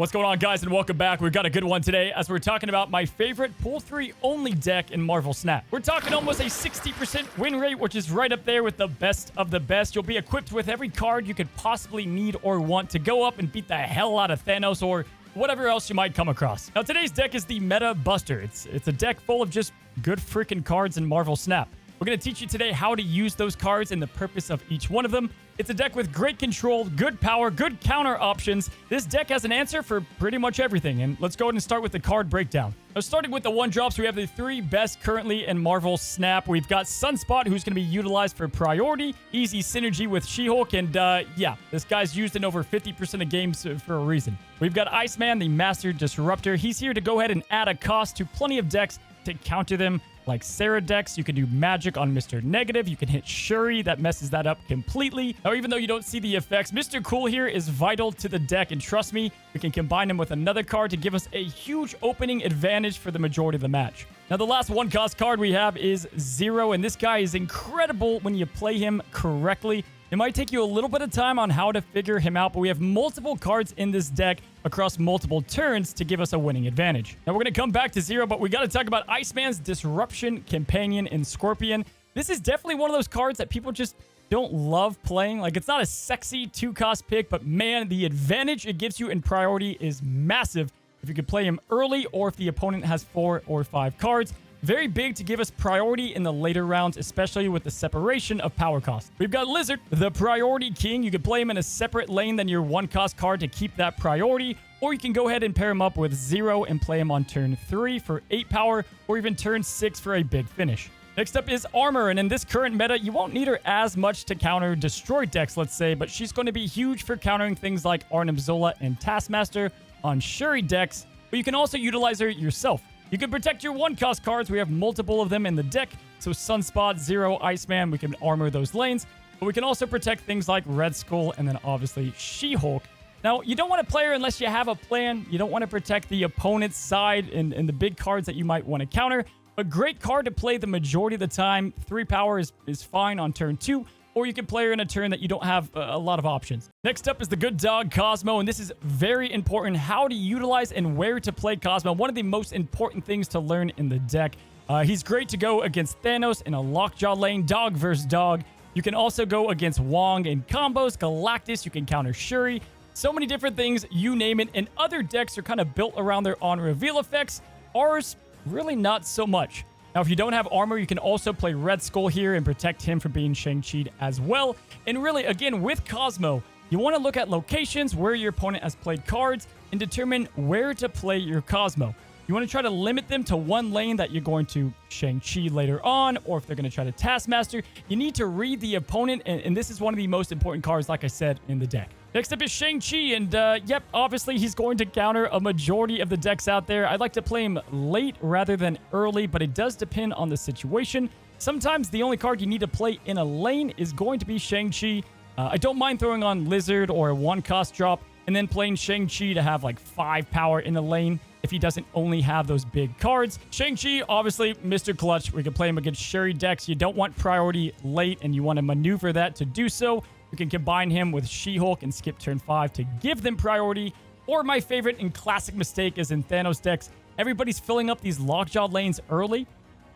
What's going on, guys, and welcome back. We've got a good one today as we're talking about my favorite pull 3 only deck in Marvel Snap. We're talking almost a 60% win rate, which is right up there with the best of the best. You'll be equipped with every card you could possibly need or want to go up and beat the hell out of Thanos or whatever else you might come across. Now, today's deck is the Meta Buster. It's a deck full of just good freaking cards in Marvel Snap. We're going to teach you today how to use those cards and the purpose of each one of them. It's a deck with great control, good power, good counter options. This deck has an answer for pretty much everything. And let's go ahead and start with the card breakdown. Now, starting with the 1-drops, we have the 3 best currently in Marvel Snap. We've got Sunspot, who's going to be utilized for priority, easy synergy with She-Hulk, and yeah, this guy's used in over 50% of games for a reason. We've got Iceman, the Master Disruptor. He's here to go ahead and add a cost to plenty of decks to counter them. Like Sarah decks, you can do magic on Mr. Negative. You can hit Shuri. That messes that up completely. Now, even though you don't see the effects, Mr. Cool here is vital to the deck. And trust me, we can combine him with another card to give us a huge opening advantage for the majority of the match. Now, the last 1-cost card we have is Zero. And this guy is incredible when you play him correctly. It might take you a little bit of time on how to figure him out, but we have multiple cards in this deck across multiple turns to give us a winning advantage. Now, we're going to come back to Zero, but we got to talk about Iceman's Disruption Companion in Scorpion. This is definitely one of those cards that people just don't love playing. Like, it's not a sexy 2-cost pick, but man, the advantage it gives you in priority is massive if you could play him early or if the opponent has 4 or 5 cards. Very big to give us priority in the later rounds, especially with the separation of power cost. We've got Lizard, the priority king. You could play him in a separate lane than your 1-cost card to keep that priority, or you can go ahead and pair him up with Zero and play him on turn 3 for 8 power, or even turn 6 for a big finish. Next up is Armor, and in this current meta, you won't need her as much to counter Destroy decks, let's say, but she's going to be huge for countering things like Arnim Zola and Taskmaster on Shuri decks, but you can also utilize her yourself. You can protect your 1-cost cards. We have multiple of them in the deck. So Sunspot, Zero, Iceman, we can armor those lanes. But we can also protect things like Red Skull and then obviously She-Hulk. Now, you don't want to play her unless you have a plan. You don't want to protect the opponent's side and the big cards that you might want to counter. But great card to play the majority of the time. 3 power is fine on turn 2. Or you can play her in a turn that you don't have a lot of options. Next up is the good dog, Cosmo, and this is very important, how to utilize and where to play Cosmo. One of the most important things to learn in the deck. He's great to go against Thanos in a lockjaw lane, dog versus dog. You can also go against Wong in combos, Galactus, you can counter Shuri. So many different things, you name it, and other decks are kind of built around their on-reveal effects. Ours, really not so much. Now, if you don't have armor, you can also play Red Skull here and protect him from being Shang-Chi'd as well. And really, again, with Cosmo, you want to look at locations where your opponent has played cards and determine where to play your Cosmo. You want to try to limit them to one lane that you're going to Shang-Chi later on, or if they're going to try to Taskmaster, you need to read the opponent, and this is one of the most important cards, like I said, in the deck. Next up is Shang-Chi, and yep, obviously he's going to counter a majority of the decks out there. I'd like to play him late rather than early, but it does depend on the situation. Sometimes the only card you need to play in a lane is going to be Shang-Chi. I don't mind throwing on Lizard or a 1-cost drop, and then playing Shang-Chi to have like 5 power in the lane if he doesn't only have those big cards. Shang-Chi, obviously, Mr. Clutch. We can play him against Shuri decks. You don't want priority late, and you want to maneuver that to do so. You can combine him with She-Hulk and skip turn 5 to give them priority. Or my favorite and classic mistake is in Thanos decks. Everybody's filling up these lockjaw lanes early.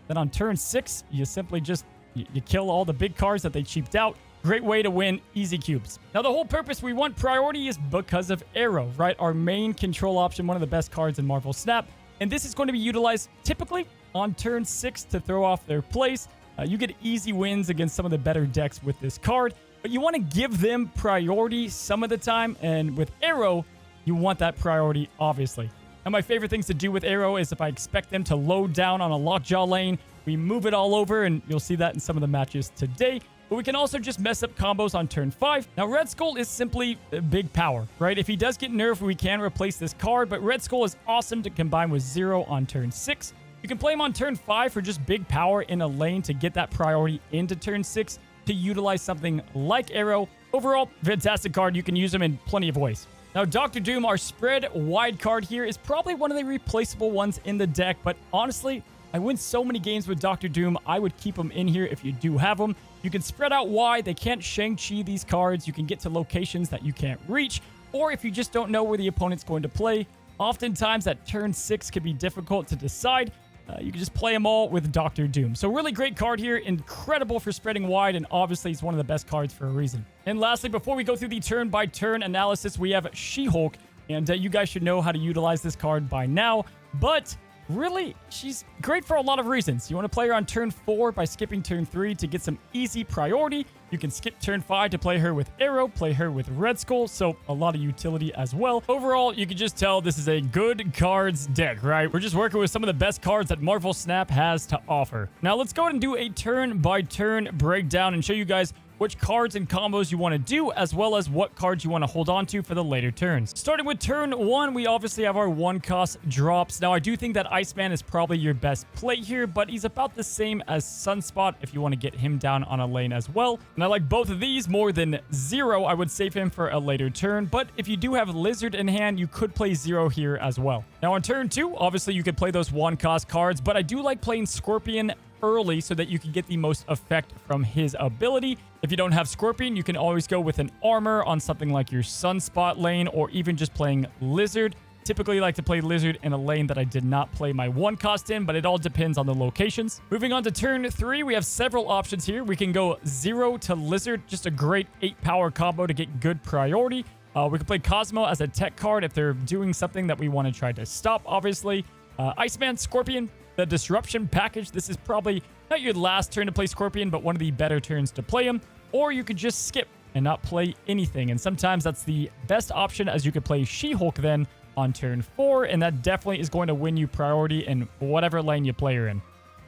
Then on turn 6, you simply just you kill all the big cards that they cheaped out. Great way to win easy cubes. Now, the whole purpose we want priority is because of Aero, right? Our main control option, one of the best cards in Marvel Snap. And this is going to be utilized typically on turn 6 to throw off their place. You get easy wins against some of the better decks with this card. But you want to give them priority some of the time. And with Aero, you want that priority, obviously. Now, my favorite things to do with Aero is if I expect them to load down on a lockjaw lane, we move it all over, and you'll see that in some of the matches today. But we can also just mess up combos on turn 5. Now, Red Skull is simply big power, right? If he does get nerfed, we can replace this card, but Red Skull is awesome to combine with Zero on turn 6. You can play him on turn 5 for just big power in a lane to get that priority into turn 6 to utilize something like Aero. Overall, fantastic card. You can use him in plenty of ways. Now, Dr. Doom, our spread wide card here, is probably one of the replaceable ones in the deck, but honestly, I win so many games with Dr. Doom, I would keep him in here if you do have him. You can spread out wide. They can't Shang-Chi these cards. You can get to locations that you can't reach. or if you just don't know where the opponent's going to play, oftentimes at turn 6 can be difficult to decide. You can just play them all with Dr. Doom. So really great card here, incredible for spreading wide, and obviously it's one of the best cards for a reason. And lastly, before we go through the turn-by-turn analysis, we have She-Hulk, and you guys should know how to utilize this card by now, but really, she's great for a lot of reasons. You want to play her on turn 4 by skipping turn 3 to get some easy priority. You can skip turn 5 to play her with Aero, play her with Red Skull, so a lot of utility as well. Overall, you can just tell this is a good cards deck, right? We're just working with some of the best cards that Marvel Snap has to offer. Now, let's go ahead and do a turn-by-turn breakdown and show you guys which cards and combos you want to do, as well as what cards you want to hold on to for the later turns. Starting with turn 1, we obviously have our 1-cost drops. Now, I do think that Iceman is probably your best play here, but he's about the same as Sunspot if you want to get him down on a lane as well. And I like both of these more than Zero. I would save him for a later turn, but if you do have Lizard in hand, you could play Zero here as well. Now, on turn 2, obviously you could play those 1-cost cards, but I do like playing Scorpion early so that you can get the most effect from his ability. If you don't have Scorpion, you can always go with an armor on something like your Sunspot lane, or even just playing Lizard. Typically like to play Lizard in a lane that I did not play my 1-cost in, but it all depends on the locations. Moving on to turn 3, we have several options here. We can go Zero to Lizard, just a great 8-power combo to get good priority. We can play Cosmo as a tech card if they're doing something that we want to try to stop, obviously. Iceman, Scorpion, the Disruption package. This is probably not your last turn to play Scorpion, but one of the better turns to play him. Or you could just skip and not play anything. And sometimes that's the best option, as you could play She-Hulk then on turn 4, and that definitely is going to win you priority in whatever lane you play her in.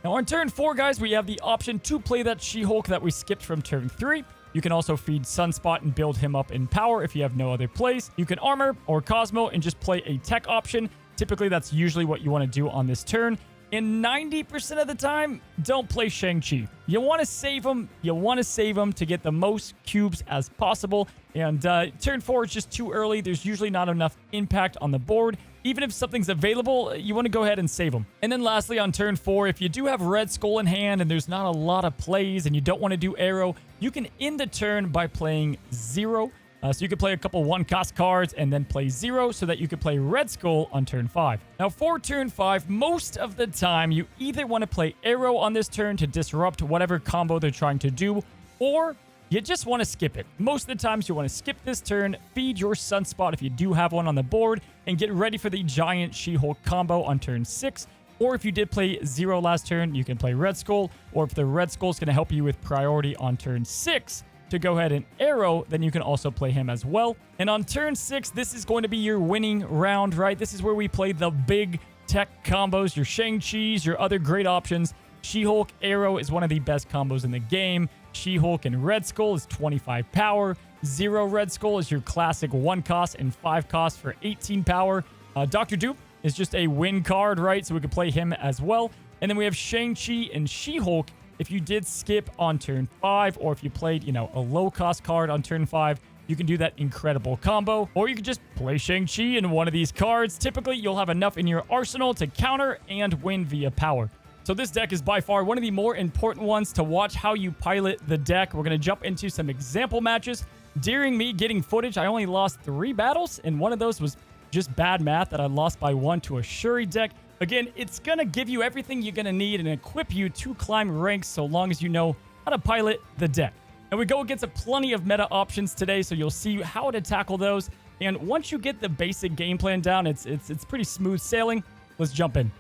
Now on turn 4, guys, we have the option to play that She-Hulk that we skipped from turn 3. You can also feed Sunspot and build him up in power if you have no other plays. You can armor or Cosmo and just play a tech option. Typically, that's usually what you want to do on this turn. And 90% of the time, don't play Shang-Chi. You want to save him. You want to save him to get the most cubes as possible. And turn 4 is just too early. There's usually not enough impact on the board. Even if something's available, you want to go ahead and save them. And then lastly, on turn 4, if you do have Red Skull in hand and there's not a lot of plays and you don't want to do Aero, you can end the turn by playing Zero. So you could play a couple 1-cost cards and then play Zero so that you could play Red Skull on turn 5. Now for turn 5, most of the time you either want to play Aero on this turn to disrupt whatever combo they're trying to do, or you just want to skip it. Most of the times you want to skip this turn, feed your Sunspot if you do have one on the board, and get ready for the giant She-Hulk combo on turn 6. Or if you did play Zero last turn, you can play Red Skull, or if the Red Skull is going to help you with priority on turn 6, to go ahead and Aero, then you can also play him as well. And on turn 6, this is going to be your winning round, right? This is where we play the big tech combos, your Shang-Chi's, your other great options. She-Hulk Aero is one of the best combos in the game. She-Hulk and Red Skull is 25 power. Zero Red Skull is your classic 1-cost and 5-cost for 18 power. Dr. Doom is just a win card, right? So we can play him as well. And then we have Shang-Chi and She-Hulk. If you did skip on turn 5, or if you played, a low-cost card on turn 5, you can do that incredible combo. Or you can just play Shang-Chi in one of these cards. Typically, you'll have enough in your arsenal to counter and win via power. So this deck is by far one of the more important ones to watch how you pilot the deck. We're going to jump into some example matches. During me getting footage, I only lost 3 battles, and one of those was just bad math that I lost by 1 to a Shuri deck. Again, it's going to give you everything you're going to need and equip you to climb ranks so long as you know how to pilot the deck. And we go against plenty of meta options today, so you'll see how to tackle those. And once you get the basic game plan down, it's pretty smooth sailing. Let's jump in.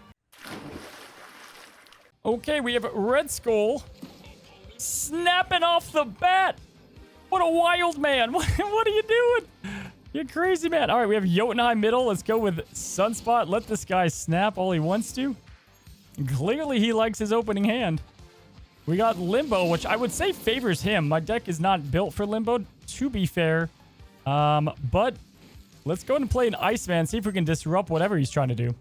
Okay, we have Red Skull snapping off the bat. What a wild man. What are you doing? You're crazy, man. All right, we have Jotunheim middle. Let's go with Sunspot. Let this guy snap all he wants to. Clearly, he likes his opening hand. We got Limbo, which I would say favors him. My deck is not built for Limbo, to be fair. But let's go ahead and play an Iceman, see if we can disrupt whatever he's trying to do.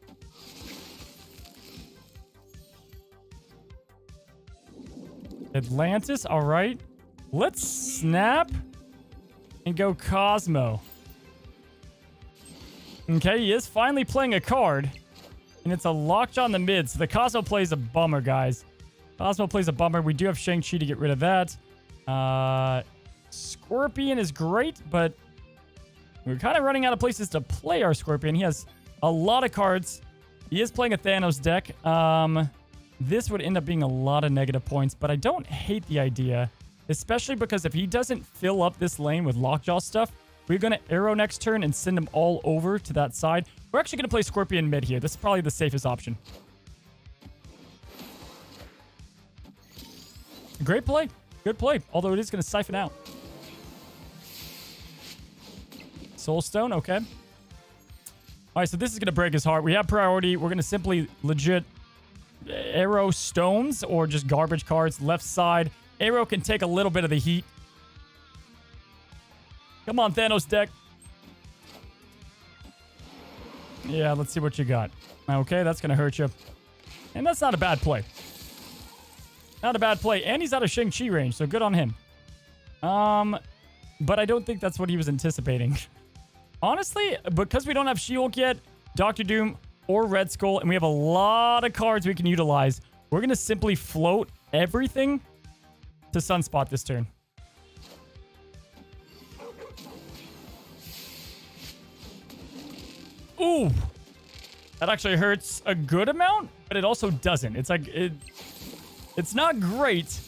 Atlantis, all right. Let's snap and go Cosmo. Okay, he is finally playing a card. And it's a Lockjaw in the mid. So the Cosmo plays a bummer, guys. Cosmo plays a bummer. We do have Shang-Chi to get rid of that. Scorpion is great, but We're kind of running out of places to play our Scorpion. He has a lot of cards. He is playing a Thanos deck. This would end up being a lot of negative points, but I don't hate the idea, especially because if he doesn't fill up this lane with Lockjaw stuff, we're going to Aero next turn and send him all over to that side. We're actually going to play Scorpion mid here. This is probably the safest option. Great play. Good play, although it is going to siphon out. Soulstone, okay. All right, so this is going to break his heart. We have priority. We're going to simply legit Aero stones or just garbage cards left side. Aero can take a little bit of the heat. Come on, Thanos deck. Yeah, let's see what you got. Okay, that's going to hurt you. And that's not a bad play. Not a bad play. And he's out of Shang-Chi range, so good on him. But I don't think that's what he was anticipating. Honestly, because we don't have She-Hulk yet, Doctor Doom, or Red Skull, and we have a lot of cards we can utilize, we're going to simply float everything to Sunspot this turn. Ooh. That actually hurts a good amount, but it also doesn't. It's like, it's not great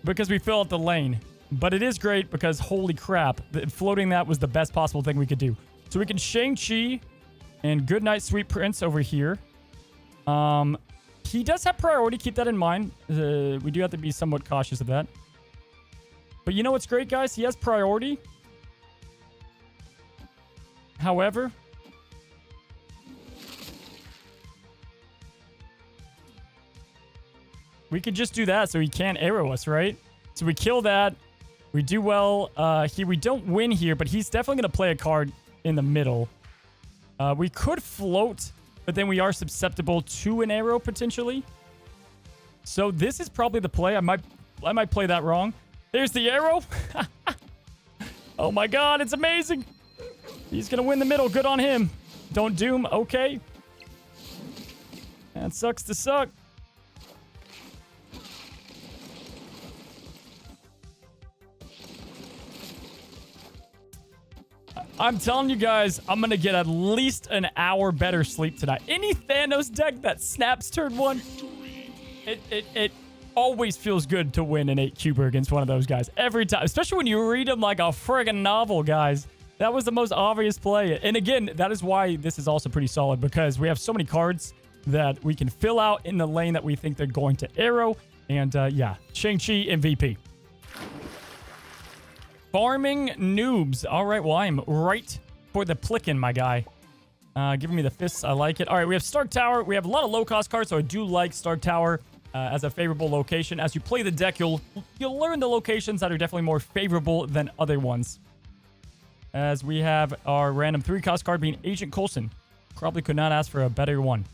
because we fill out the lane. But it is great because, holy crap, floating that was the best possible thing we could do. So we can Shang-Chi and Goodnight Sweet Prince over here. He does have priority. Keep that in mind. We do have to be somewhat cautious of that. But you know what's great, guys? He has priority. However, we could just do that so he can't Aero us, right? So we kill that. We do well here. We don't win here, but he's definitely going to play a card in the middle. We could float, but then we are susceptible to an Aero potentially. So this is probably the play. I might play that wrong. There's the Aero. Oh my god, it's amazing. He's going to win the middle. Good on him. Don't doom. Okay. That sucks to suck. I'm telling you guys, I'm going to get at least an hour better sleep tonight. Any Thanos deck that snaps turn 1, it always feels good to win an 8-cuber against one of those guys. Every time. Especially when you read them like a friggin' novel, guys. That was the most obvious play. And again, that is why this is also pretty solid, because we have so many cards that we can fill out in the lane that we think they're going to Aero. And yeah, Shang-Chi MVP. Farming Noobs. All right, well, I am right for the plickin', my guy. Giving me the fists. I like it. All right, we have Stark Tower. We have a lot of low-cost cards, so I do like Stark Tower as a favorable location. As you play the deck, you'll learn the locations that are definitely more favorable than other ones. As we have our random 3-cost card being Agent Coulson. Probably could not ask for a better one.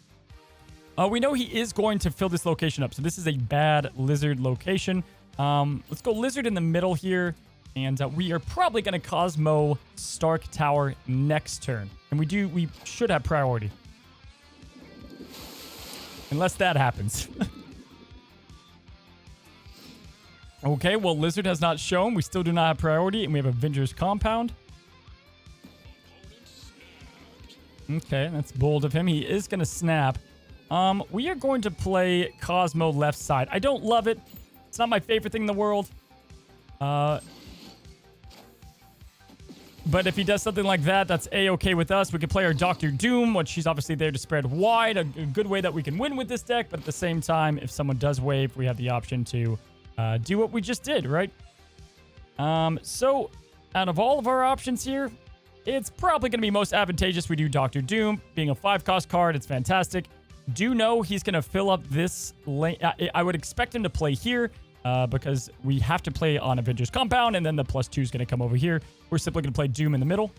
We know he is going to fill this location up, so this is a bad Lizard location. Let's go Lizard in the middle here. And we are probably going to Cosmo Stark Tower next turn. And we should have priority. Unless that happens. Okay, well, Lizard has not shown. We still do not have priority. And we have Avengers Compound. Okay, that's bold of him. He is going to snap. We are going to play Cosmo left side. I don't love it. It's not my favorite thing in the world. But if he does something like that, that's A-okay with us. We can play our Doctor Doom, which she's obviously there to spread wide. A good way that we can win with this deck. But at the same time, if someone does wave, we have the option to do what we just did, right? So, out of all of our options here, it's probably going to be most advantageous we do Doctor Doom. Being a 5-cost card, it's fantastic. Do know he's going to fill up this lane. I would expect him to play here. Because we have to play on Avengers Compound, and then the +2 is going to come over here. We're simply going to play Doom in the middle.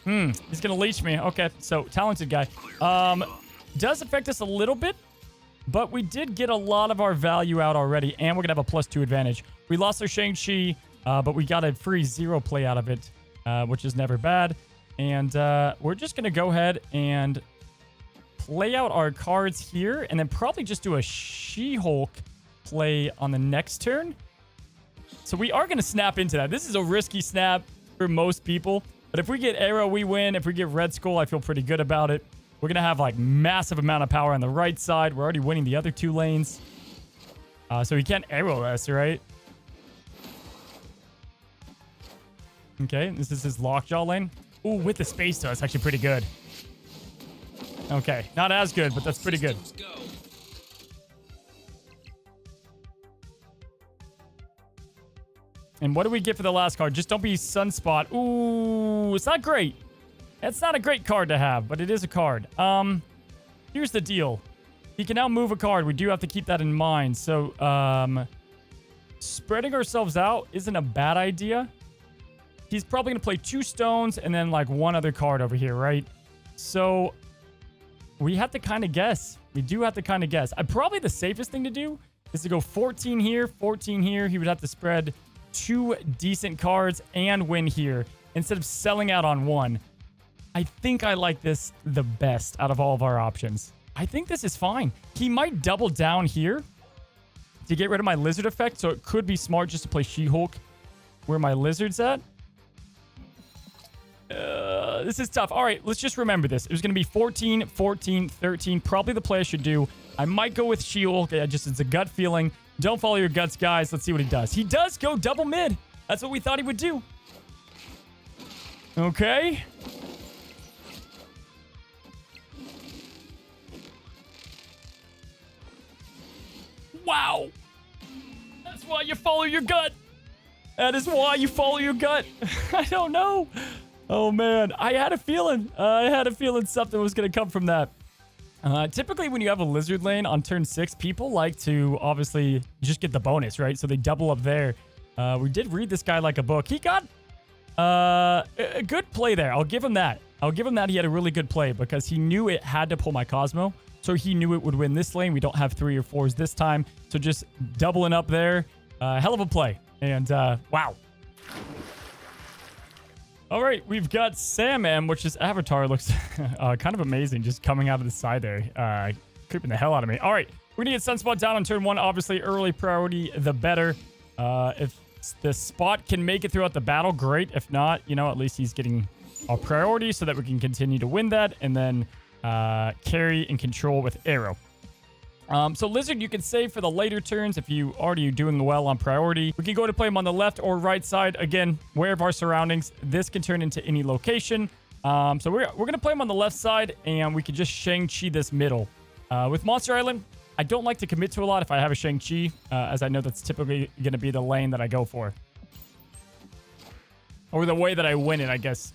He's going to leech me. Okay, so talented guy. Does affect us a little bit, but we did get a lot of our value out already, and we're going to have a +2 advantage. We lost our Shang-Chi, but we got a free 0 play out of it, which is never bad. And we're just going to go ahead and play out our cards here, and then probably just do a She-Hulk play on the next turn. So we are going to snap into that. This is a risky snap for most people. But if we get Aero, we win. If we get Red Skull, I feel pretty good about it. We're going to have like massive amount of power on the right side. We're already winning the other 2 lanes. So he can't Aero us, right? Okay, this is his lockjaw lane. Ooh, with the space though, it's actually pretty good. Okay, not as good, but that's pretty good. And what do we get for the last card? Just don't be Sunspot. Ooh, it's not great. It's not a great card to have, but it is a card. Here's the deal. He can now move a card. We do have to keep that in mind. So, spreading ourselves out isn't a bad idea. He's probably going to play 2 stones and then like 1 other card over here, right? So, we have to kind of guess. We do have to kind of guess. Probably the safest thing to do is to go 14 here, 14 here. He would have to spread 2 decent cards and win here instead of selling out on 1. I think I like this the best out of all of our options. I think this is fine. He might double down here to get rid of my lizard effect, so it could be smart just to play She-Hulk where my lizard's at. This is tough. All right, let's just remember this. It was going to be 14, 14, 13. Probably the play I should do. I might go with She-Hulk. It's a gut feeling. Don't follow your guts, guys. Let's see what he does. He does go double mid. That's what we thought he would do. Okay. Wow. That's why you follow your gut. That is why you follow your gut. I don't know. Oh, man. I had a feeling. Something was going to come from that. Typically, when you have a lizard lane on turn 6, people like to obviously just get the bonus, right? So they double up there. We did read this guy like a book. He got a good play there. I'll give him that. He had a really good play because he knew it had to pull my Cosmo. So he knew it would win this lane. We don't have 3 or 4s this time. So just doubling up there. Hell of a play. And wow. All right, we've got Sam M, which his avatar looks kind of amazing, just coming out of the side there, creeping the hell out of me. All right, we're gonna get Sunspot down on turn 1. Obviously, early priority, the better. If the spot can make it throughout the battle, great. If not, at least he's getting a priority so that we can continue to win that and then carry and control with Aero. So Lizard, you can save for the later turns if you already are doing well on priority. We can go to play him on the left or right side. Again, aware of our surroundings. This can turn into any location. So we're going to play him on the left side, and we can just Shang-Chi this middle. With Monster Island, I don't like to commit to a lot if I have a Shang-Chi, as I know that's typically going to be the lane that I go for. Or the way that I win it, I guess.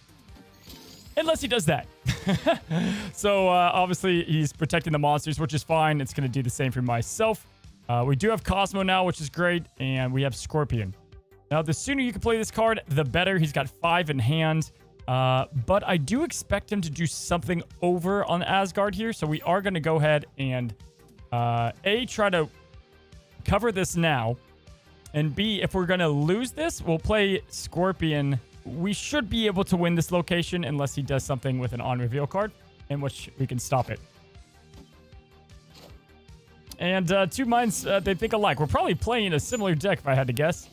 Unless he does that. So, obviously, he's protecting the monsters, which is fine. It's going to do the same for myself. We do have Cosmo now, which is great. And we have Scorpion. Now, the sooner you can play this card, the better. He's got 5 in hand. But I do expect him to do something over on Asgard here. So, we are going to go ahead and, A, try to cover this now. And B, if we're going to lose this, we'll play Scorpion. We should be able to win this location unless he does something with an on-reveal card, in which we can stop it. And 2 minds, they think alike. We're probably playing a similar deck, if I had to guess.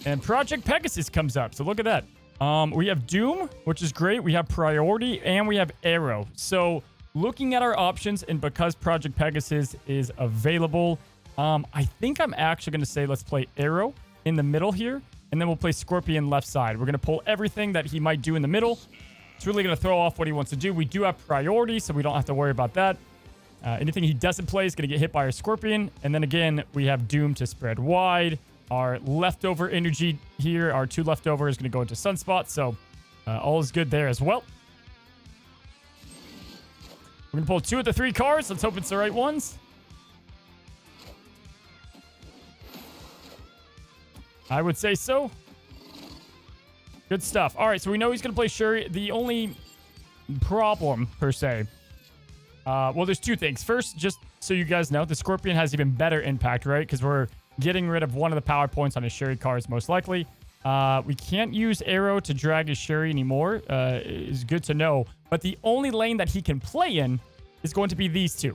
And Project Pegasus comes up, so look at that. We have Doom, which is great. We have Priority, and we have Aero. So looking at our options, and because Project Pegasus is available, I think I'm actually going to say let's play Aero in the middle here. And then we'll play Scorpion left side. We're going to pull everything that he might do in the middle. It's really going to throw off what he wants to do. We do have priority, so we don't have to worry about that. Anything he doesn't play is going to get hit by our Scorpion. And then again, we have Doom to spread wide. Our leftover energy here, our 2 leftover is going to go into Sunspot. So all is good there as well. We're going to pull 2 of the 3 cards. Let's hope it's the right ones. I would say so. Good stuff. All right, so we know he's going to play Shuri. The only problem, per se, well, there's 2 things. First, just so you guys know, the Scorpion has even better impact, right? Because we're getting rid of one of the power points on his Shuri cards, most likely. We can't use Aero to drag his Shuri anymore. It's good to know. But the only lane that he can play in is going to be these 2.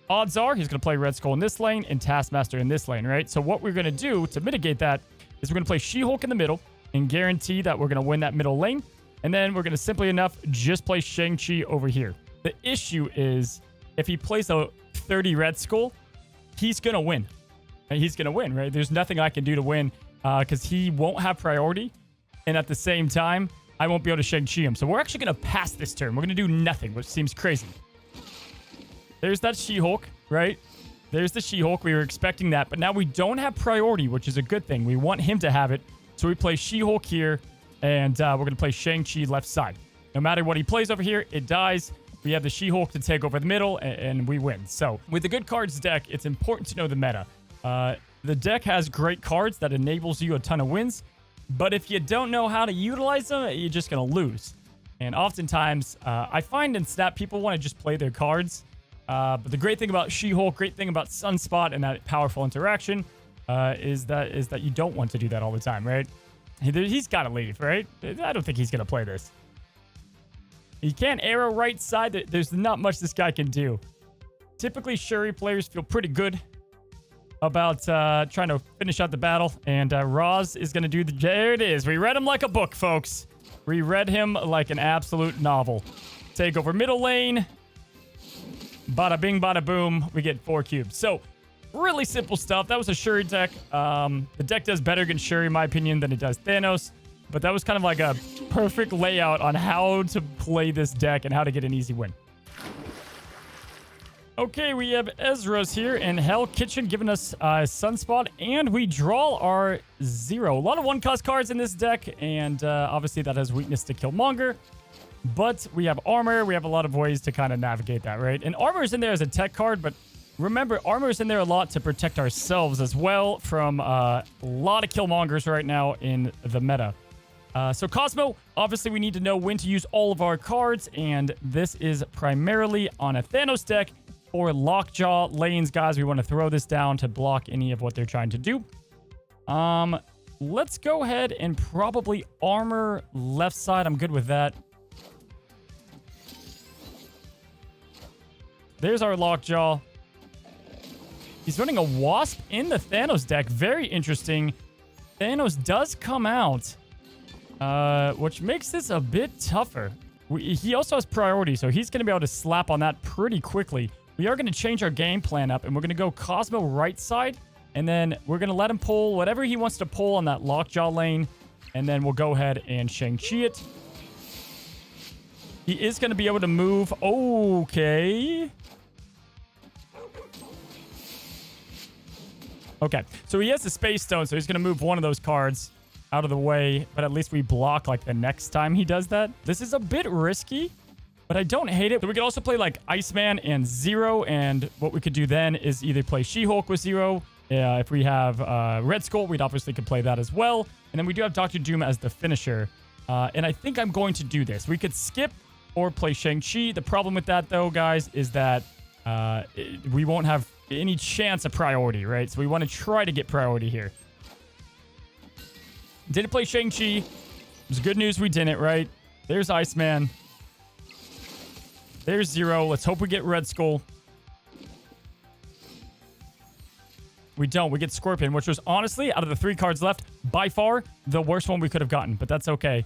odds are he's going to play Red Skull in this lane and Taskmaster in this lane, right? So what we're going to do to mitigate that is we're going to play She-Hulk in the middle and guarantee that we're going to win that middle lane. And then we're going to simply enough just play Shang-Chi over here. The issue is if he plays a 30 Red Skull, he's going to win. He's going to win, right? There's nothing I can do to win because he won't have priority. And at the same time, I won't be able to Shang-Chi him. So we're actually going to pass this turn. We're going to do nothing, which seems crazy. There's that She-Hulk, right? There's the She-Hulk. We were expecting that. But now we don't have priority, which is a good thing. We want him to have it. So we play She-Hulk here. And we're going to play Shang-Chi left side. No matter what he plays over here, it dies. We have the She-Hulk to take over the middle, and we win. So with the good cards deck, it's important to know the meta. The deck has great cards that enables you a ton of wins. But if you don't know how to utilize them, you're just going to lose. And oftentimes, I find in Snap, people want to just play their cards. But the great thing about She-Hulk, great thing about Sunspot and that powerful interaction is that you don't want to do that all the time, right? He's got to leave, right? I don't think he's going to play this. He can't Aero right side. There's not much this guy can do. Typically, Shuri players feel pretty good about trying to finish out the battle. And Roz is going to do the... There it is. We read him like a book, folks. We read him like an absolute novel. Take over middle lane. Bada bing, bada boom. We get 4 cubes. So... really simple stuff. That was a Shuri deck. The deck does better against Shuri, in my opinion, than it does Thanos. But that was kind of like a perfect layout on how to play this deck and how to get an easy win. Okay, we have Ezras here and Hell Kitchen giving us Sunspot. And we draw our 0. A lot of 1-cost cards in this deck. And obviously that has weakness to Killmonger. But we have armor. We have a lot of ways to kind of navigate that, right? And armor is in there as a tech card, but... remember, armor is in there a lot to protect ourselves as well from a lot of Killmongers right now in the meta. So Cosmo, obviously we need to know when to use all of our cards, and this is primarily on a Thanos deck or Lockjaw lanes, guys. We want to throw this down to block any of what they're trying to do. Let's go ahead and probably armor left side. I'm good with that. There's our Lockjaw. He's running a Wasp in the Thanos deck. Very interesting. Thanos does come out, which makes this a bit tougher. He also has priority, so he's going to be able to slap on that pretty quickly. We are going to change our game plan up, and we're going to go Cosmo right side, and then we're going to let him pull whatever he wants to pull on that Lockjaw lane, and then we'll go ahead and Shang-Chi it. He is going to be able to move. Okay. Okay, so he has the Space Stone, so he's going to move one of those cards out of the way, but at least we block, like, the next time he does that. This is a bit risky, but I don't hate it. So we could also play, like, Iceman and 0, and what we could do then is either play She-Hulk with 0. If we have Red Skull, we'd obviously could play that as well. And then we do have Dr. Doom as the finisher. And I think I'm going to do this. We could skip or play Shang-Chi. The problem with that, though, guys, is that we won't have any chance of priority, right? So we want to try to get priority here. Didn't play Shang-Chi. It was good news we didn't, right? There's Iceman. There's 0. Let's hope we get Red Skull. We don't. We get Scorpion, which was honestly, out of the 3 cards left, by far the worst one we could have gotten. But that's okay.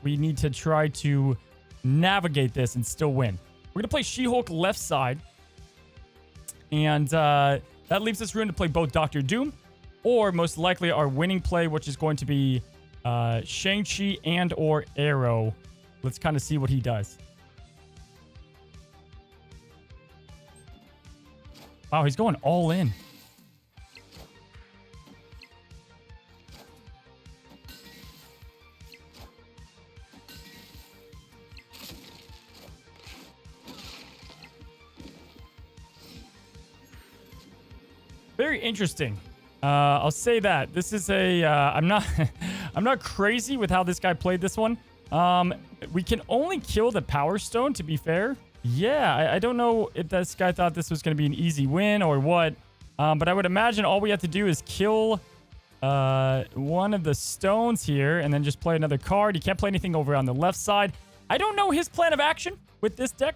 We need to try to navigate this and still win. We're going to play She-Hulk left side. And that leaves us room to play both Dr. Doom or most likely our winning play, which is going to be Shang-Chi and or Aero. Let's kind of see what he does. Wow, he's going all in. Very interesting. I'll say that. This is a... I'm not crazy with how this guy played this one. We can only kill the Power Stone, to be fair. Yeah, I don't know if this guy thought this was going to be an easy win or what. But I would imagine all we have to do is kill one of the stones here and then just play another card. He can't play anything over on the left side. I don't know his plan of action with this deck.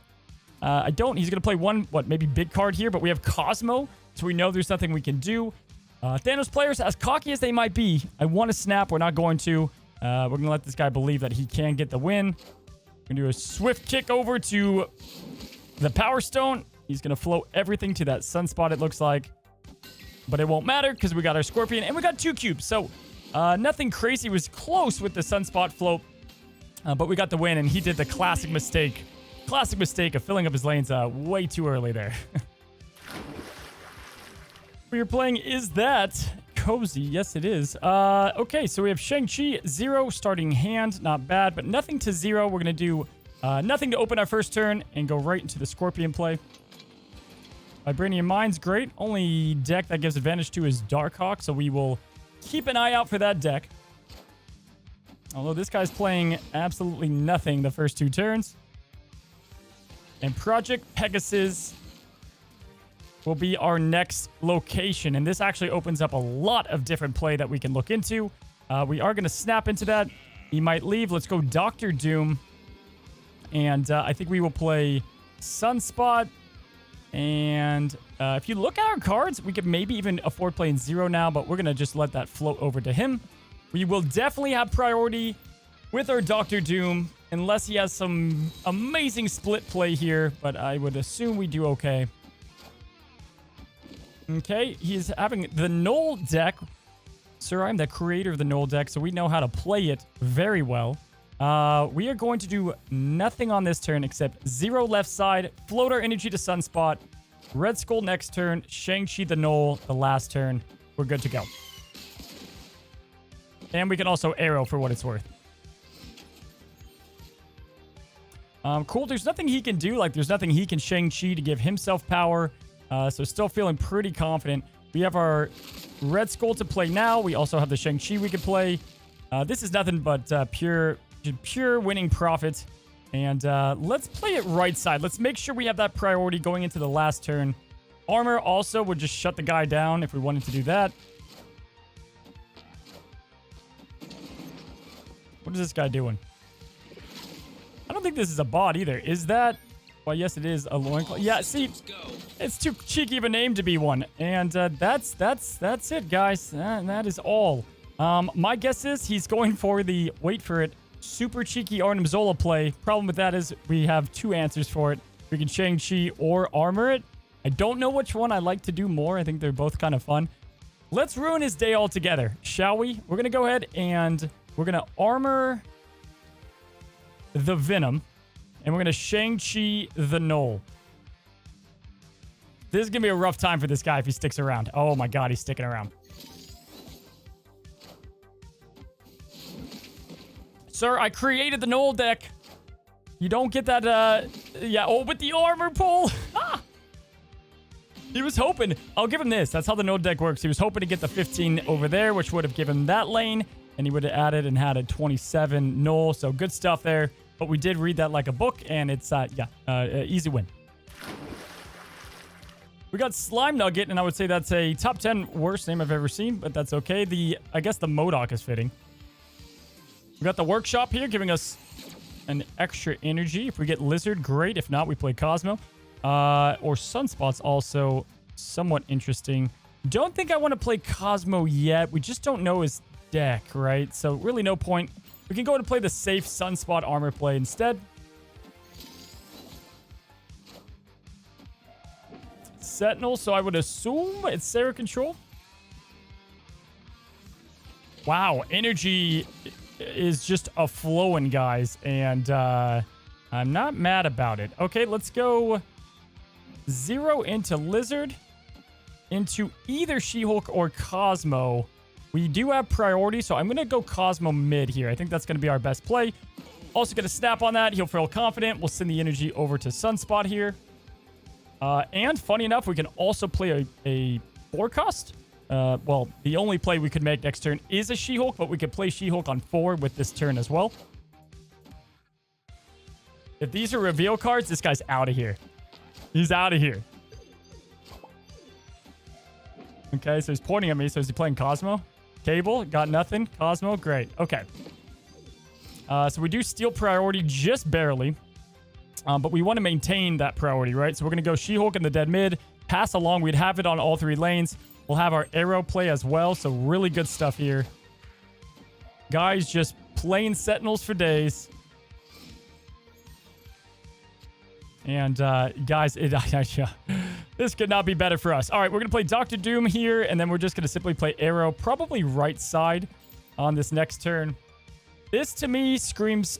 He's going to play one, maybe big card here, but we have Cosmo, so we know there's nothing we can do. Thanos players, as cocky as they might be, I want to snap. We're not going to. We're going to let this guy believe that he can get the win. We're going to do a swift kick over to the Power Stone. He's going to float everything to that Sunspot, it looks like. But it won't matter because we got our Scorpion and we got 2 cubes. So nothing crazy. It was close with the Sunspot float. But we got the win, and he did the classic mistake. Classic mistake of filling up his lanes way too early there. What you're playing is that cozy. Yes, it is. Okay, so we have Shang-Chi, 0 starting hand. Not bad, but nothing to 0. We're going to do nothing to open our first turn and go right into the Scorpion play. Vibranium Mine's great. Only deck that gives advantage to is Darkhawk, so we will keep an eye out for that deck. Although this guy's playing absolutely nothing the first 2 turns. And Project Pegasus will be our next location. And this actually opens up a lot of different play that we can look into. We are going to snap into that. He might leave. Let's go Dr. Doom. And I think we will play Sunspot. And if you look at our cards, we could maybe even afford playing 0 now, but we're going to just let that float over to him. We will definitely have priority with our Dr. Doom, unless he has some amazing split play here, but I would assume we do okay. Okay, he's having the Null deck. Sir, I'm the creator of the Null deck, so we know how to play it very well. We are going to do nothing on this turn except 0 left side, float our energy to Sunspot, Red Skull next turn, Shang-Chi the Null the last turn. We're good to go. And we can also Aero for what it's worth. Cool. There's nothing he can do. Like, there's nothing he can Shang-Chi to give himself power. So still feeling pretty confident. We have our Red Skull to play now. We also have the Shang-Chi we could play. This is nothing but pure winning profit. And let's play it right side. Let's make sure we have that priority going into the last turn. Armor also would just shut the guy down if we wanted to do that. What is this guy doing? I don't think this is a bot either. Is that? Well, yes, it is a loincloth. Yeah, see, it's too cheeky of a name to be one. And that's it, guys. That is all. My guess is he's going for the, wait for it, super cheeky Arnim Zola play. Problem with that is we have 2 answers for it. We can Shang-Chi or armor it. I don't know which one I like to do more. I think they're both kind of fun. Let's ruin his day altogether, shall we? We're going to go ahead and we're going to armor the Venom. And we're going to Shang-Chi the Null. This is going to be a rough time for this guy if he sticks around. Oh my god, he's sticking around. Sir, I created the Null deck. You don't get that, yeah, oh, with the armor pull. He was hoping. I'll give him this. That's how the Null deck works. He was hoping to get the 15 over there, which would have given him that lane. And he would have added and had a 27 Null. So good stuff there. But we did read that like a book, and it's, easy win. We got SlimeNugget, and I would say that's a top 10 worst name I've ever seen, but that's okay. I guess the MODOK is fitting. We got the Workshop here, giving us an extra energy. If we get Lizard, great. If not, we play Cosmo. Or Sunspot's also somewhat interesting. Don't think I want to play Cosmo yet. We just don't know his deck, right? So really no point. We can go ahead and play the safe Sunspot armor play instead. Sentinel, so I would assume it's Sarah Control. Wow, energy is just a flowing, guys, and I'm not mad about it. Okay, let's go 0 into Lizard, into either She-Hulk or Cosmo. We do have priority, so I'm going to go Cosmo mid here. I think that's going to be our best play. Also going to snap on that. He'll feel confident. We'll send the energy over to Sunspot here. And funny enough, we can also play a forecast. Well, the only play we could make next turn is a She-Hulk, but we could play She-Hulk on 4 with this turn as well. If these are reveal cards, this guy's out of here. He's out of here. Okay, so he's pointing at me. So is he playing Cosmo? Cable, got nothing. Cosmo, great. Okay. So we do steal priority just barely. But we want to maintain that priority, right? So we're going to go She-Hulk in the dead mid, pass along. We'd have it on all 3 lanes. We'll have our Aero play as well. So really good stuff here. Guys just playing Sentinels for days. And guys, this could not be better for us. All right, we're going to play Doctor Doom here, and then we're just going to simply play Aero, probably right side on this next turn. This, to me, screams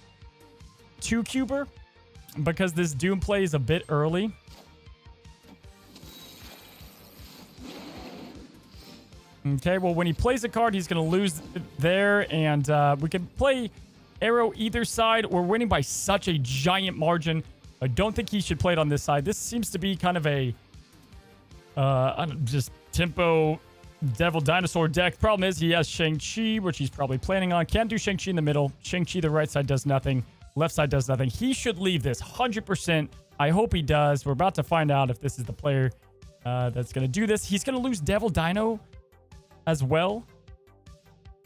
2-cuber because this Doom play is a bit early. Okay, well, when he plays a card, he's going to lose there, and we can play Aero either side. We're winning by such a giant margin. I don't think he should play it on this side. This seems to be kind of a just tempo Devil Dinosaur deck. Problem is he has Shang-Chi, which he's probably planning on. Can't do Shang-Chi in the middle. Shang-Chi, the right side, does nothing. Left side does nothing. He should leave this 100%. I hope he does. We're about to find out if this is the player that's going to do this. He's going to lose Devil Dino as well.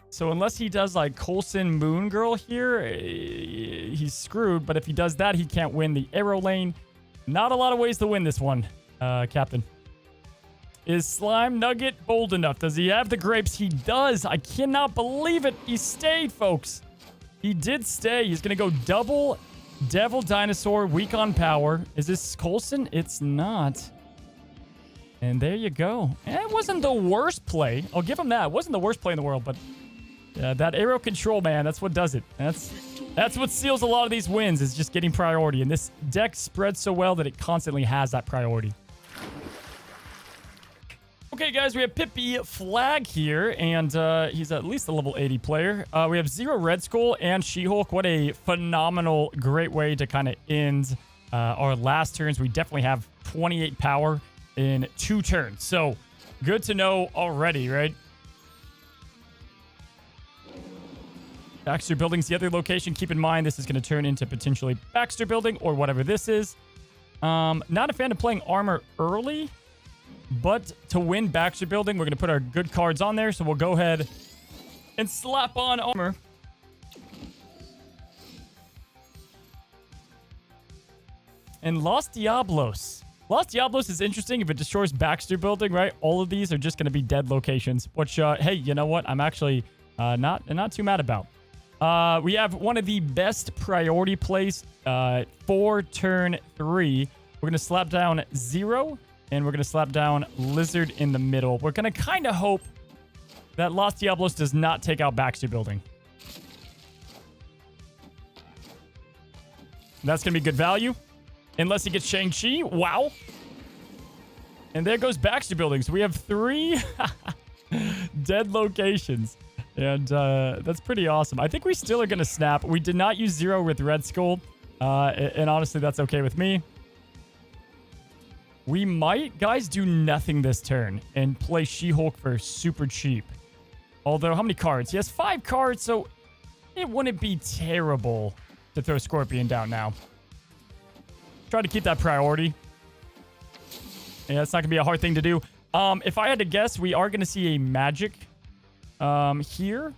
So unless he does like Coulson Moon Girl here, he's screwed. But if he does that, he can't win the Aero lane. Not a lot of ways to win this one, Captain. Is SlimeNugget bold enough? Does he have the grapes? He does. I cannot believe it. He stayed, folks. He did stay. He's going to go double Devil Dinosaur, weak on power. Is this Coulson? It's not. And there you go. It wasn't the worst play. I'll give him that. It wasn't the worst play in the world, but that Aero control, man, that's what does it. That's what seals a lot of these wins, is just getting priority. And this deck spreads so well that it constantly has that priority. Okay, guys, we have PippyFlag here, and he's at least a level 80 player. We have 0 Red Skull and She-Hulk. What a phenomenal, great way to kind of end our last turns. We definitely have 28 power in 2 turns. So, good to know already, right? Baxter Building's the other location. Keep in mind, this is going to turn into potentially Baxter Building or whatever this is. Not a fan of playing armor early, but to win Baxter Building, we're going to put our good cards on there. So we'll go ahead and slap on armor. And Los Diablos. Los Diablos is interesting if it destroys Baxter Building, right? All of these are just going to be dead locations, which, hey, you know what? I'm actually not too mad about. We have one of the best priority plays for turn 3. We're going to slap down 0, and we're going to slap down Lizard in the middle. We're going to kind of hope that Los Diablos does not take out Baxter Building. That's going to be good value. Unless he gets Shang-Chi. Wow. And there goes Baxter Building. So we have 3 dead locations. And that's pretty awesome. I think we still are going to snap. We did not use 0 with Red Skull. And honestly, that's okay with me. We might, guys, do nothing this turn and play She-Hulk for super cheap. Although, how many cards? He has 5 cards, so it wouldn't be terrible to throw Scorpion down now. Try to keep that priority. Yeah, it's not going to be a hard thing to do. If I had to guess, we are going to see a magic here.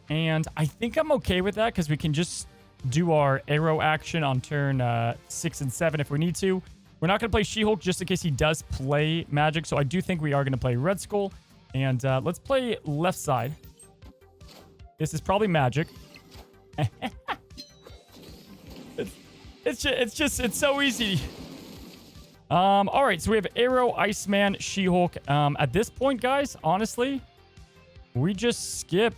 And I think I'm okay with that because we can just do our Aero action on turn 6 and 7 if we need to. We're not going to play She-Hulk just in case he does play magic. So I do think we are going to play Red Skull. And let's play left side. This is probably magic. It's so easy. All right, so we have Aero, Iceman, She-Hulk. At this point, guys, honestly, we just skip.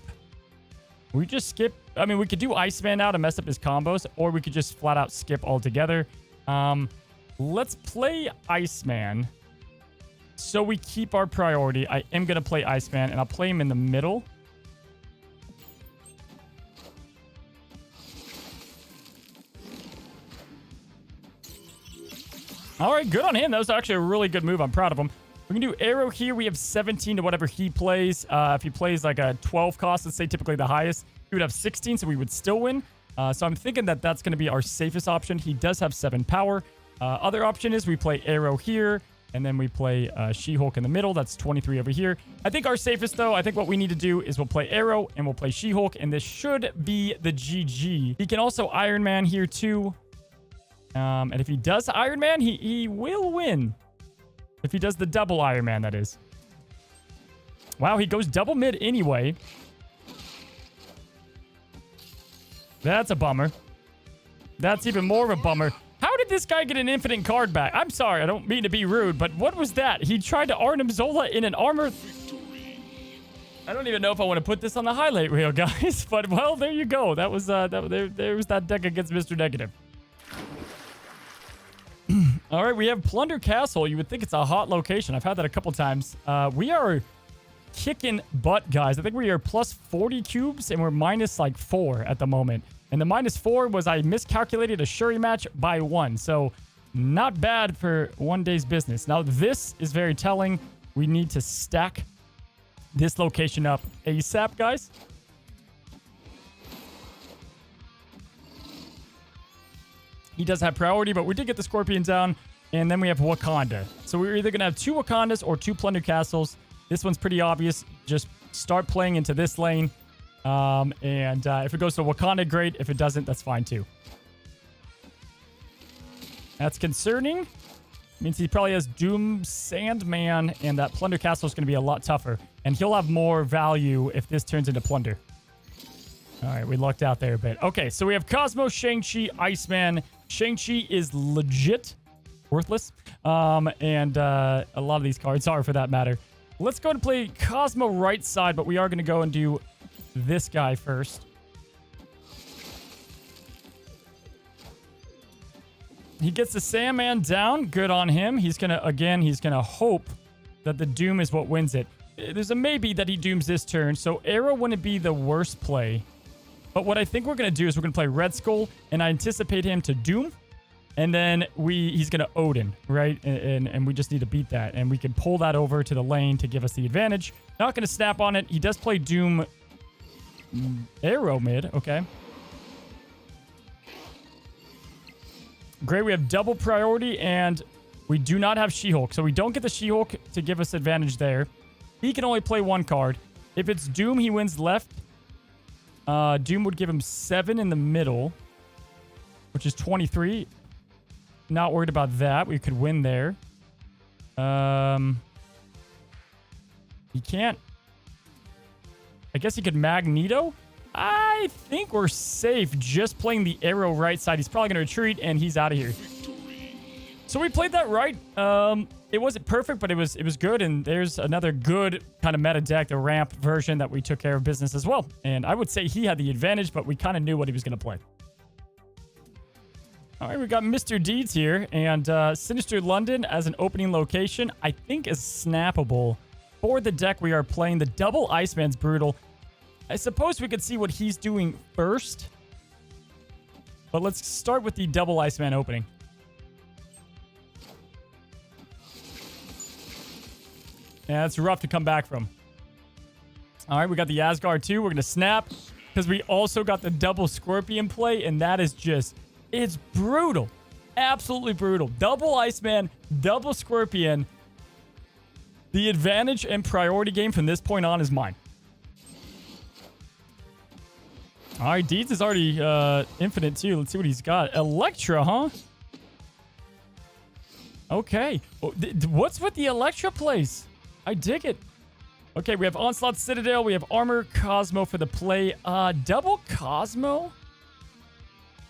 I mean, we could do Iceman now to mess up his combos, or we could just flat out skip altogether. Let's play Iceman so we keep our priority. I am going to play Iceman, and I'll play him in the middle. All right, good on him. That was actually a really good move. I'm proud of him. We can do Aero here. We have 17 to whatever he plays. If he plays like a 12 cost, let's say typically the highest, he would have 16, so we would still win. So I'm thinking that that's going to be our safest option. He does have 7 power. Other option is we play Aero here, and then we play She-Hulk in the middle. That's 23 over here. I think our safest, though, I think what we need to do is we'll play Aero, and we'll play She-Hulk, and this should be the GG. He can also Iron Man here, too. And if he does Iron Man, he will win. If he does the double Iron Man, that is. Wow, he goes double mid anyway. That's a bummer. That's even more of a bummer. How did this guy get an infinite card back? I'm sorry, I don't mean to be rude, but what was that? He tried to Arnim Zola in an armor... I don't even know if I want to put this on the highlight reel, guys. But, well, there you go. That was, there was that deck against Mr. Negative. All right, we have Plunder Castle. You would think it's a hot location. I've had that a couple times. We are kicking butt, guys. I think we are plus 40 cubes, and we're minus, like, 4 at the moment. And the minus 4 was I miscalculated a Shuri match by 1. So, not bad for one day's business. Now, this is very telling. We need to stack this location up ASAP, guys. He does have priority, but we did get the Scorpion down. And then we have Wakanda. So we're either going to have 2 Wakandas or 2 Plunder Castles. This one's pretty obvious. Just start playing into this lane. If it goes to Wakanda, great. If it doesn't, that's fine too. That's concerning. Means he probably has Doom Sandman, and that Plunder Castle is going to be a lot tougher. And he'll have more value if this turns into Plunder. All right, we lucked out there a bit. Okay, so we have Cosmo, Shang-Chi, Iceman. Shang-Chi is legit worthless. A lot of these cards are, for that matter. Let's go and play Cosmo right side, but we are going to go and do this guy first. He gets the Sandman down. Good on him. He's going to hope that the Doom is what wins it. There's a maybe that he Dooms this turn, so Aero wouldn't be the worst play. But what I think we're going to do is we're going to play Red Skull, and I anticipate him to Doom, and then he's going to Odin, right? And we just need to beat that, and we can pull that over to the lane to give us the advantage. Not going to snap on it. He does play Doom Aero mid, okay. Great, we have double priority, and we do not have She-Hulk. So we don't get the She-Hulk to give us advantage there. He can only play 1 card. If it's Doom, he wins left. Doom would give him 7 in the middle, which is 23. Not worried about that. We could win there. He can't. I guess he could Magneto. I think we're safe just playing the Aero right side. He's probably going to retreat, and he's out of here. So we played that right. It wasn't perfect, but it was good. And there's another good kind of meta deck, the ramp version that we took care of business as well. And I would say he had the advantage, but we kind of knew what he was going to play. All right, we got Mr. Deeds here, and Sinister London as an opening location, I think is snappable. For the deck we are playing, the double Iceman's brutal. I suppose we could see what he's doing first. But let's start with the double Iceman opening. Yeah, that's rough to come back from. All right, we got the Asgard too. We're going to snap because we also got the double Scorpion play, and that is just, it's brutal. Absolutely brutal. Double Iceman, double Scorpion. The advantage and priority game from this point on is mine. All right, Deeds is already infinite too. Let's see what he's got. Electra, huh? Okay. What's with the Electra plays? I dig it. Okay, we have Onslaught Citadel. We have Armor Cosmo for the play. Double Cosmo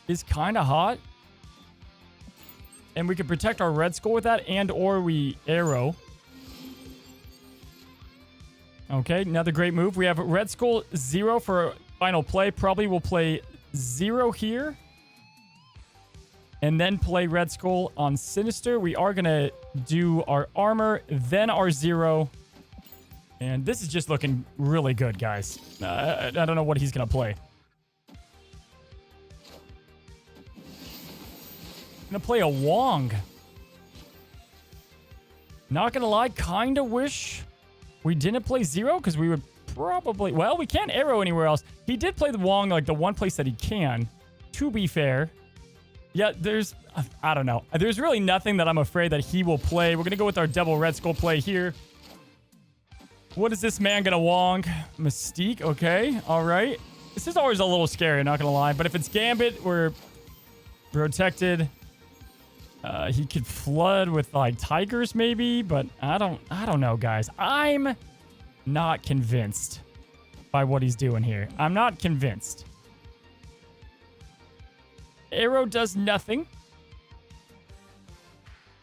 is kind of hot. And we can protect our Red Skull with that, and or we Aero. Okay, another great move. We have Red Skull 0 for final play. Probably we'll play 0 here. And then play Red Skull on Sinister. We are going to do our armor, then our 0. And this is just looking really good, guys. I don't know what he's going to play. Going to play a Wong. Not going to lie, kind of wish we didn't play 0 because we would probably... Well, we can't Aero anywhere else. He did play the Wong, like the one place that he can, to be fair. Yeah, there's... I don't know. There's really nothing that I'm afraid that he will play. We're going to go with our double Red Skull play here. What is this man going to Wong? Mystique, okay. All right. This is always a little scary, not going to lie. But if it's Gambit, we're protected. He could flood with like tigers maybe, but I don't know, guys. I'm not convinced by what he's doing here. I'm not convinced. Aero does nothing.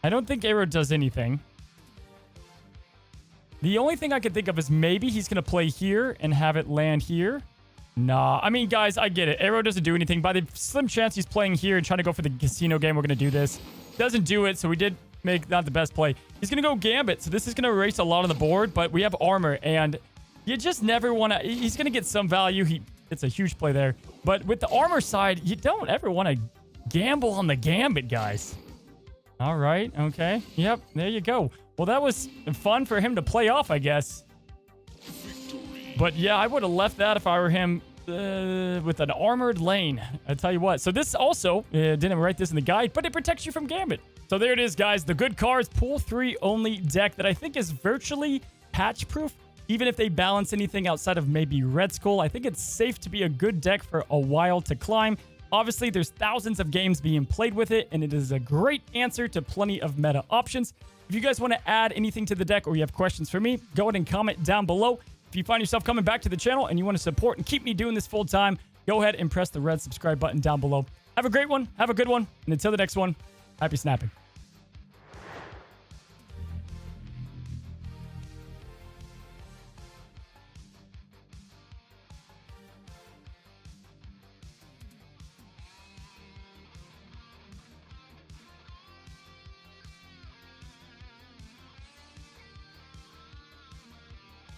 I don't think Aero does anything. The only thing I could think of is maybe he's going to play here and have it land here. Nah. I mean, guys, I get it. Aero doesn't do anything. By the slim chance he's playing here and trying to go for the casino game, we're going to do this. Doesn't do it, so we did make not the best play. He's going to go Gambit, so this is going to erase a lot on the board, but we have armor, and you just never want to... He's going to get some value. It's a huge play there. But with the armor side, you don't ever want to gamble on the Gambit, guys. All right, okay. Yep, there you go. Well, that was fun for him to play off, I guess. But yeah, I would have left that if I were him with an armored lane. I tell you what. So this also, didn't write this in the guide, but it protects you from Gambit. So there it is, guys. The good cards, pool 3 only deck that I think is virtually patch proof. Even if they balance anything outside of maybe Red Skull, I think it's safe to be a good deck for a while to climb. Obviously, there's thousands of games being played with it, and it is a great answer to plenty of meta options. If you guys want to add anything to the deck or you have questions for me, go ahead and comment down below. If you find yourself coming back to the channel and you want to support and keep me doing this full time, go ahead and press the red subscribe button down below. Have a great one. Have a good one. And until the next one, happy snapping.